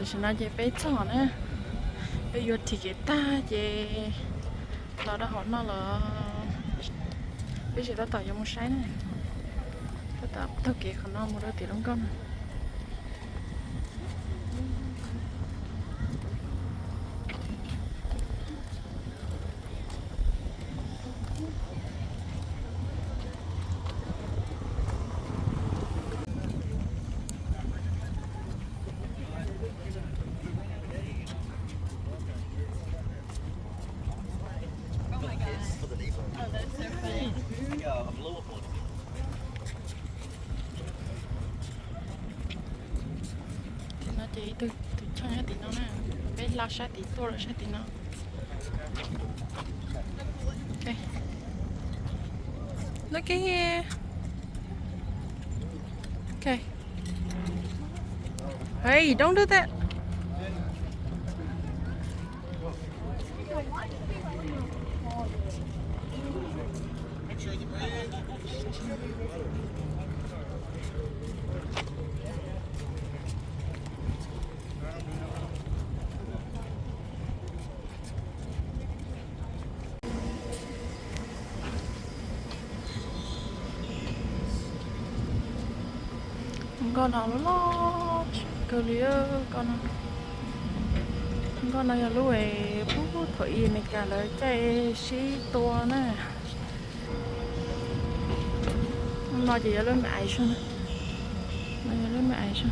是那些被炒呢，被有体给大些，老的好那了，被谁都打有木晒呢，都打不透给可能木都地龙干。Thì nó chỉ từ cho nhà tí nó nè, bên lao sát tí tua rồi sát tí nó. Okay. Look at here. Okay. Hey, don't do that. Con nào nó cơ lía con này là lúc ấy bố thủy này cả lời chạy xí to nè nó chỉ là mẹ sao nè nó là mẹ sao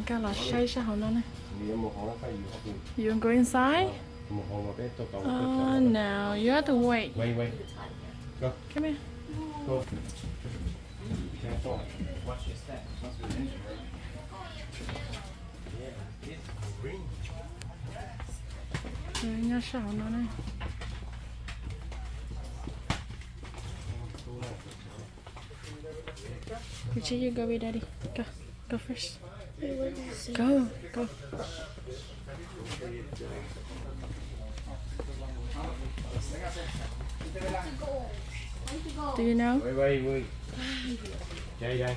cái là say sao hả nó này? You want to go inside? No, you have to wait. Wait. Go. Come here. Go. Nhá sao nó này? You go with daddy. Go first. Go. Do you know? Wait. Đây.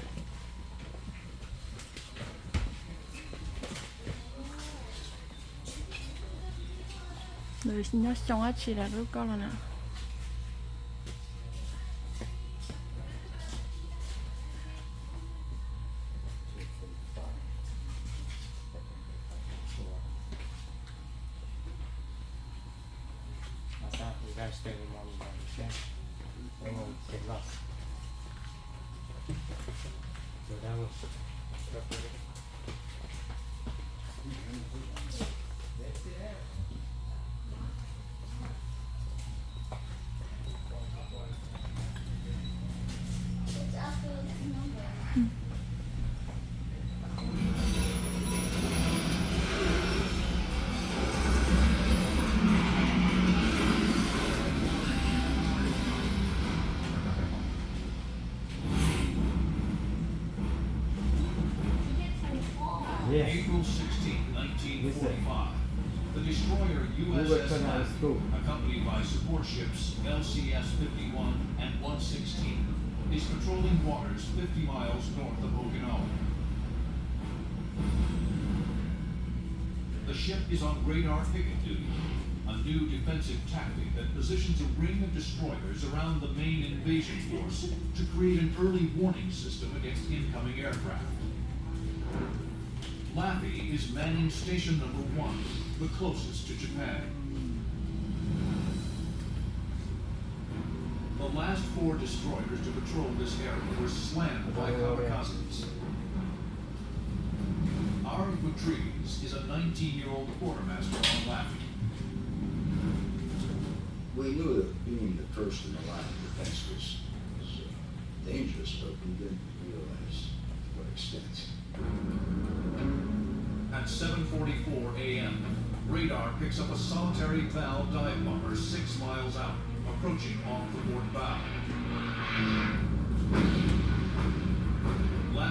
Rồi nhớ xong hết chỉ là lúc con là nào. Stay in one by the and then get lost. Go down. April 16, 1945, the destroyer USS Laffey, accompanied by support ships LCS-51 and 116, is patrolling waters 50 miles north of Okinawa. The ship is on radar picket duty, a new defensive tactic that positions a ring of destroyers around the main invasion force to create an early warning system against incoming aircraft. Laffey is manning station number 1, the closest to Japan. The last 4 destroyers to patrol this area were slammed by kamikazes. Ari Patrice is a 19-year-old quartermaster on Laffey. We knew that being the first in the line of defense was dangerous, but we didn't realize to what extent. At 7:44 a.m., radar picks up a solitary Val dive bomber 6 miles out, approaching off the port bow.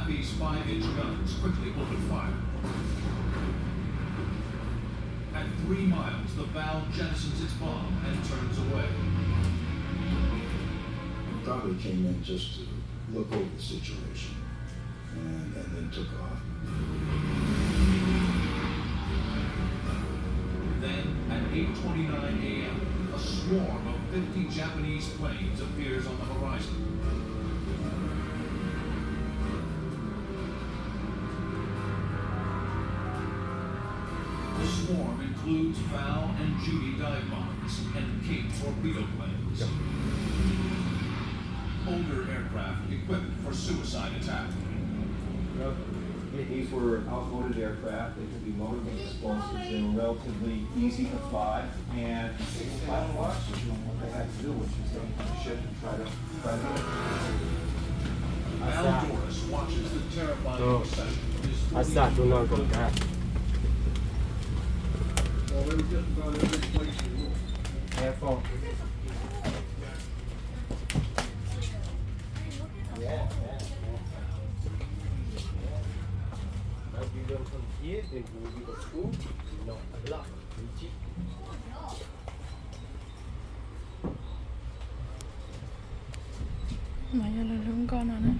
Chaffee's 5-inch guns quickly opened fire. At 3 miles, the Val jettisons its bomb and turns away. Probably came in just to look over the situation and then took off. Then, at 8:29 a.m., a swarm of 50 Japanese planes appears on the horizon. The swarm includes Val and Judy dive bombers and King torpedo planes. Older aircraft equipped for suicide attack. These were outboarded aircraft. They could be loaded with explosives. They were relatively easy to fly, and they flat watched what they had to do, which is get on the ship and try to Val Doris watches the terrifying procession of his อาซาดูนอนก่อนกัน Careful. If you don't come here, then you will be the school. No, a lot. Mà giờ là lưng con rồi nè.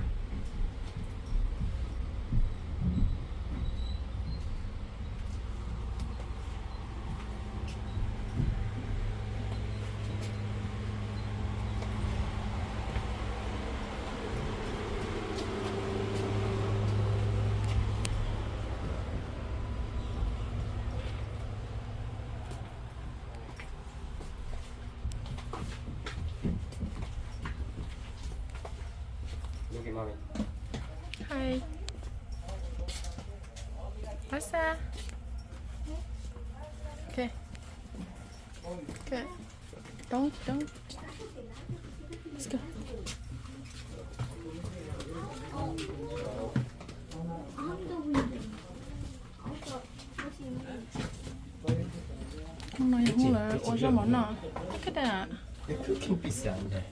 Look at mommy. Hi. What's that? Okay. Okay. Don't. Let's go. Hôm nay không là ủa sao món nào? Cái này Cooking 비싼데.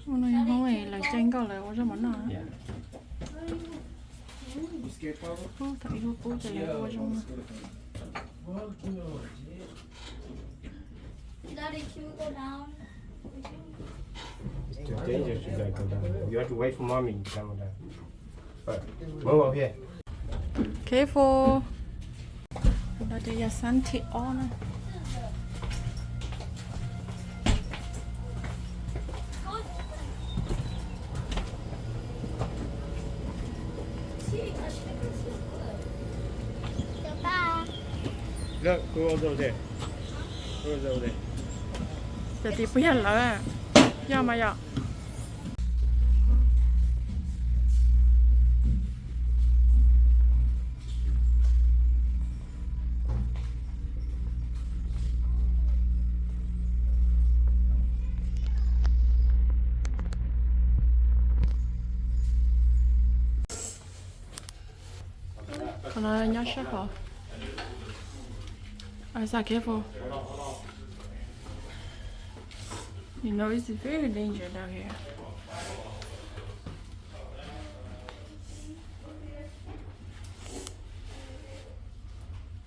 hôm nay không phải là tranh câu là ủa sao món nào? Yeah. Thấy cô chạy lại ủa trong Daddy, can we go down? It's too dangerous to go down. You have to wait for mommy to come down. But move up here. Careful. Đó thì giờ sẵn thịt o nè. Look, go over there. Go over there. Giờ thì bây giờ là giờ mà giờ. Còn là nhớ sát hả? Are careful. You know it's very dangerous down here.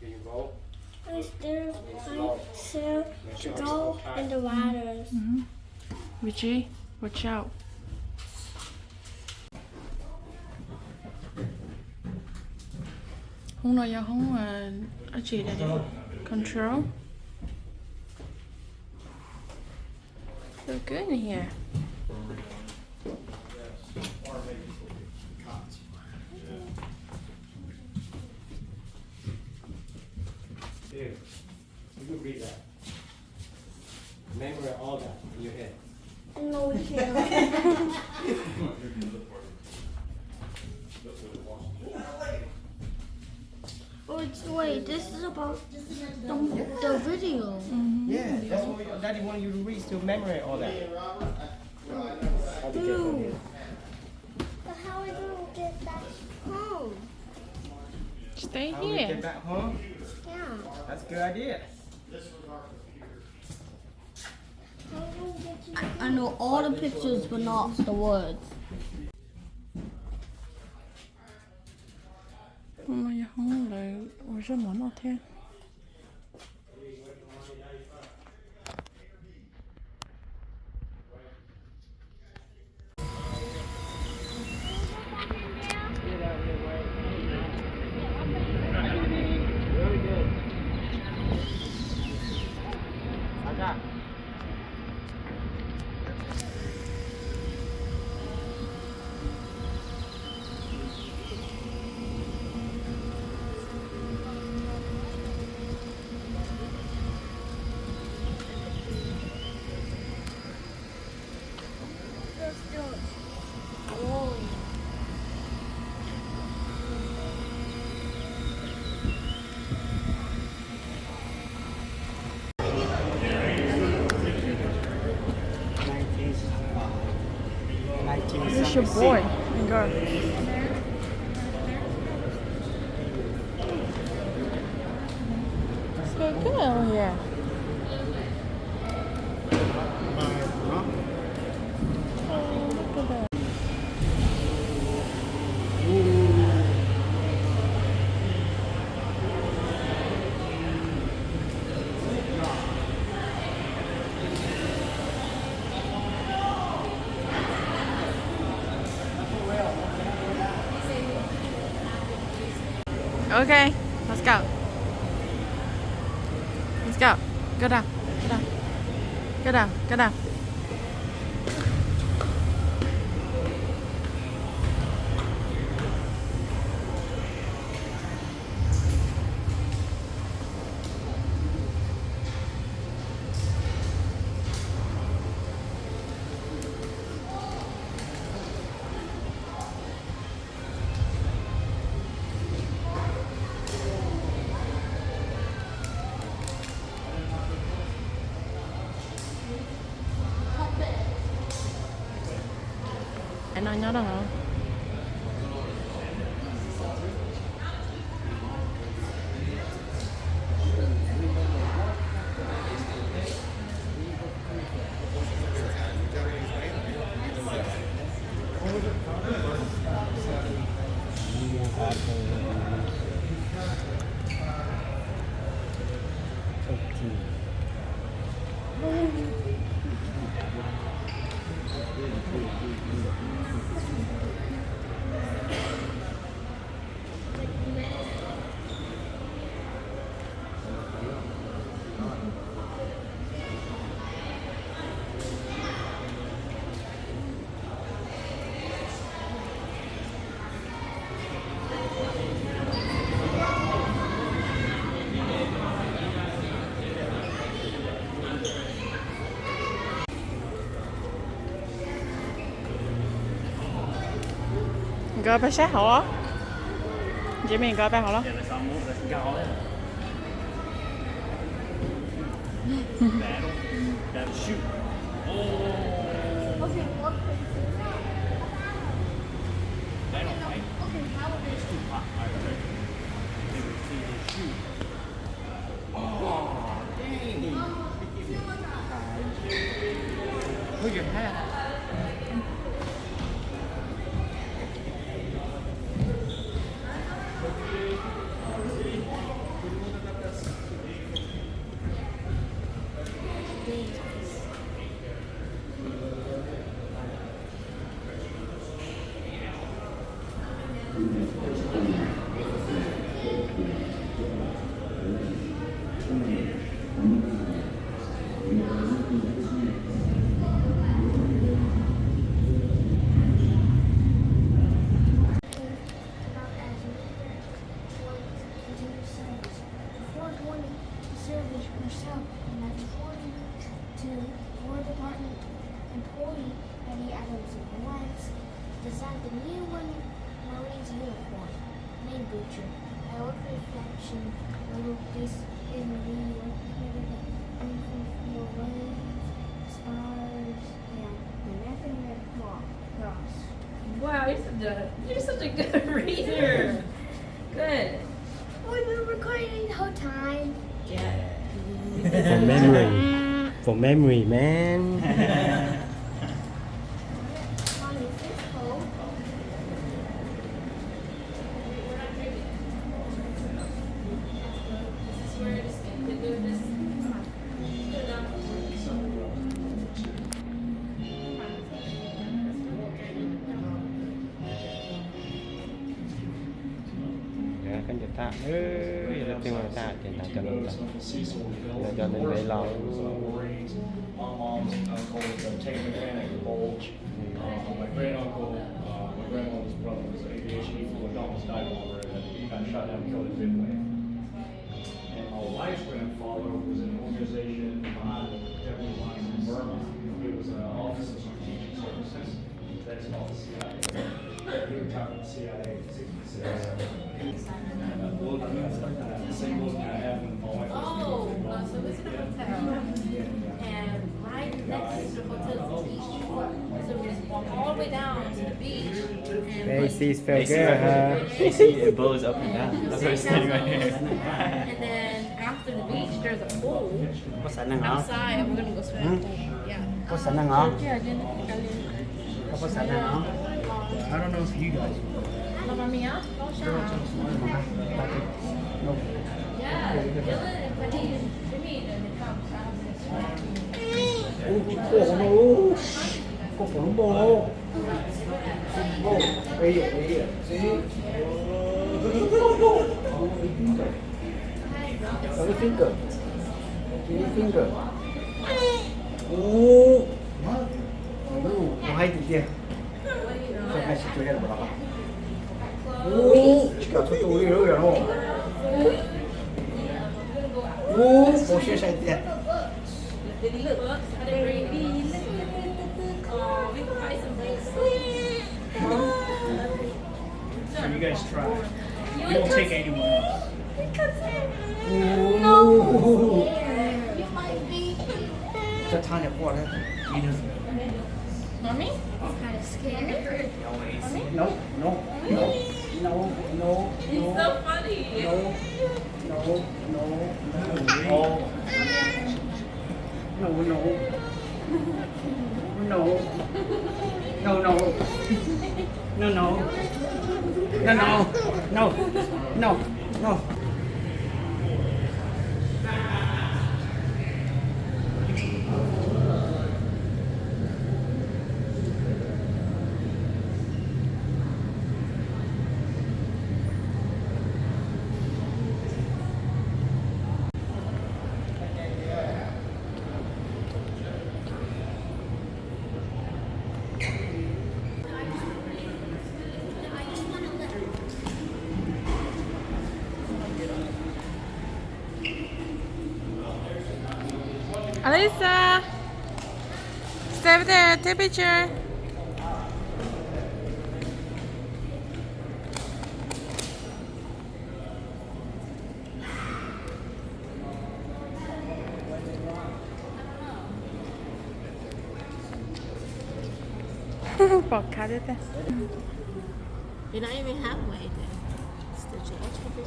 Can you go? There's sail to go in the waters. Richie, watch out. Không nói giờ không ở chỉ là để control. So good in here. Here. You can read that. Remember all that in your head. No, we can't. Wait, this is about the video. Yeah, that's what Daddy wanted you to read to memorize all that. I'll be careful here. But how are we going to get back home? Stay How we here. get back home? Yeah. That's a good idea. How are we going to get to I know all the pictures, but not the words. 为什么那天？Where's your boy and girl? So good over here. Oh, look at that. Okay, let's go. Let's go. Go down. Go down. Go down. Go down. Anh nói nhớ đâu hả? Gọi bài sát hậu á. Chị mình gọi bài hậu đó. Look at that. Designed the new Marines uniform, main butcher. I ordered reflection. I wrote this in New York, stars, and the American Red Cross. Wow, you're such a good reader. Good. We've been recording the whole time. Yeah. For memory, man. Mom, is this cold? canh chợ ta là tiếng người ta thì là cho nên là cho nên lấy lòng My mom's uncle was taking the Atlantic bulge. My great uncle, my grandmother's brother was aviation. He flew a Douglas dive over it. He got shot down and killed at Midway. And my wife's grandfather was in an organization behind the Japanese lines in Burma. He was an Office of Strategic Services. That's called the CIA. He retired from the CIA in '66. The same book I have when my wife was So it's in a hotel. And right next to the hotel is the beach. So we just walk all the way down to the beach. And Macy's Fair It blows up and down. That's why it's standing right here. And then after the beach, there's a pool có sẵn năng hả? outside, and we're gonna go swim. Yeah. Có sẵn năng hả? Yeah, then Có sẵn năng hả? I don't know if you guys. Mamma Mia, go shower. Yeah, Dylan and Penny and Jimmy, and they come shower. Cô phụ bố bố bây giờ cái finger finger hay thì kia sao hay chơi cái đó chỉ có tôi nữa rồi bố sẽ sai tiền Did he look? I didn't read. Oh, we can buy some drinks. So you guys try. We won't take anyone else. No. You might be. cho than nhập qua đấy He doesn't. Mommy? It's kind of scary. no no no no no He's so funny. no no no no no no no no no no no no no no no Alisa, stay over there, take a picture. Bỏ cá đấy ta. You're not even halfway there. Stitch it extra big.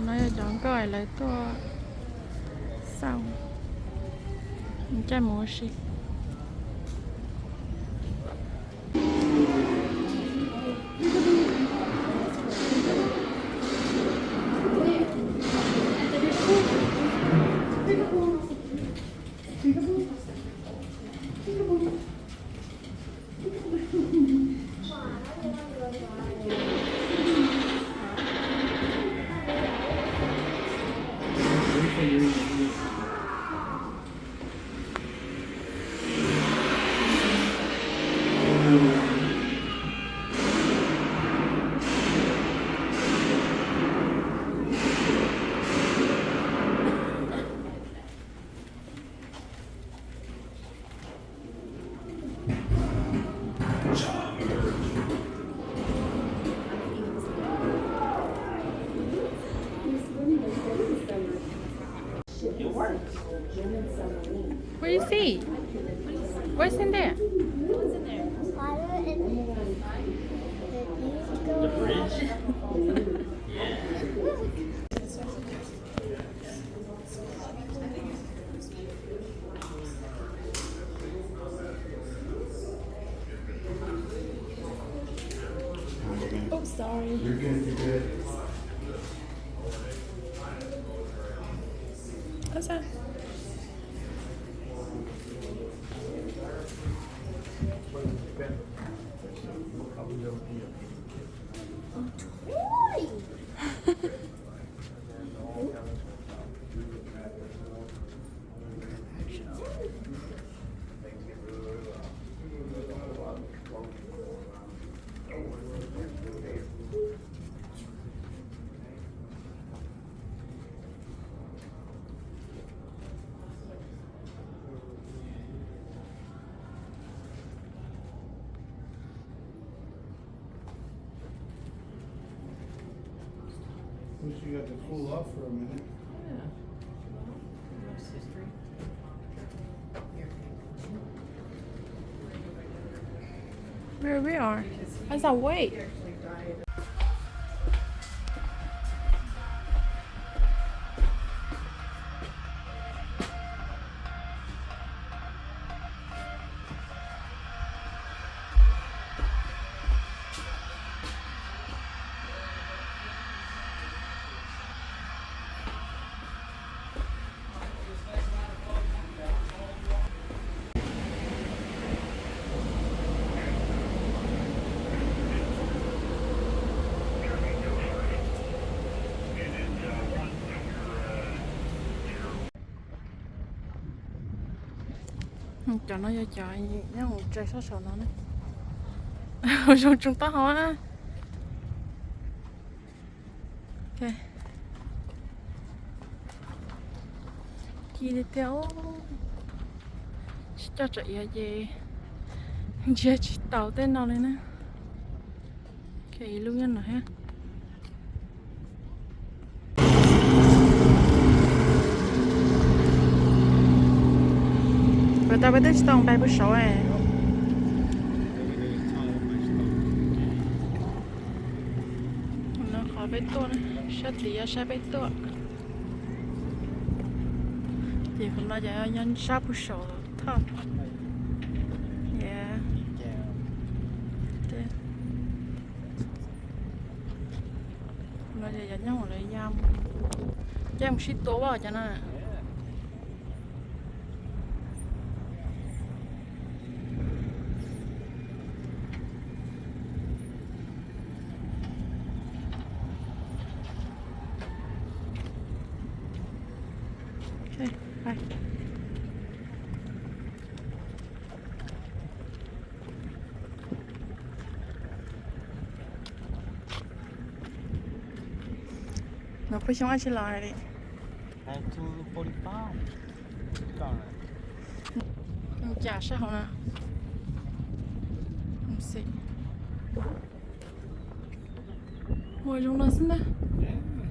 Nó chọn gọi lại tôi sau trái mùa xị What do you see? What's in there? Water sorry. You're good, you're good. What's that? Toy! Wish you got to cool off for a minute. Where we are? What's that weight? Cho nó vô chợ nó không chơi số sổ nó nữa. Trong chúng ta hỏi ok chị đi theo cho chị ở gì chị chỉ tàu tên nào lên nè cái luôn nhân nào ha và tao bây giờ tao bay bữa sáu à nó khó bé to nè sát tía sát bé to thì không nói giờ nhân sát bữa sáu thôi yeah nói giờ nhân một lấy giam shit to vào cho nó okay, bye. Nó phải xong anh sẽ lại đi. 1945. Darn it. Chả sao nè. Không xị. Ngồi trong đó xin đó.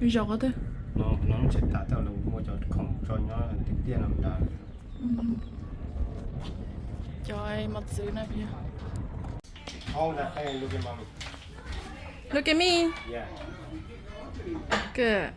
Giọt ở đây. nó chết tạ theo đầu mua cho không cho nó tính tiền làm đá. Trời mặt dữ nè bây giờ. Hold that thing and look at mommy. Look at me. Yeah. Good.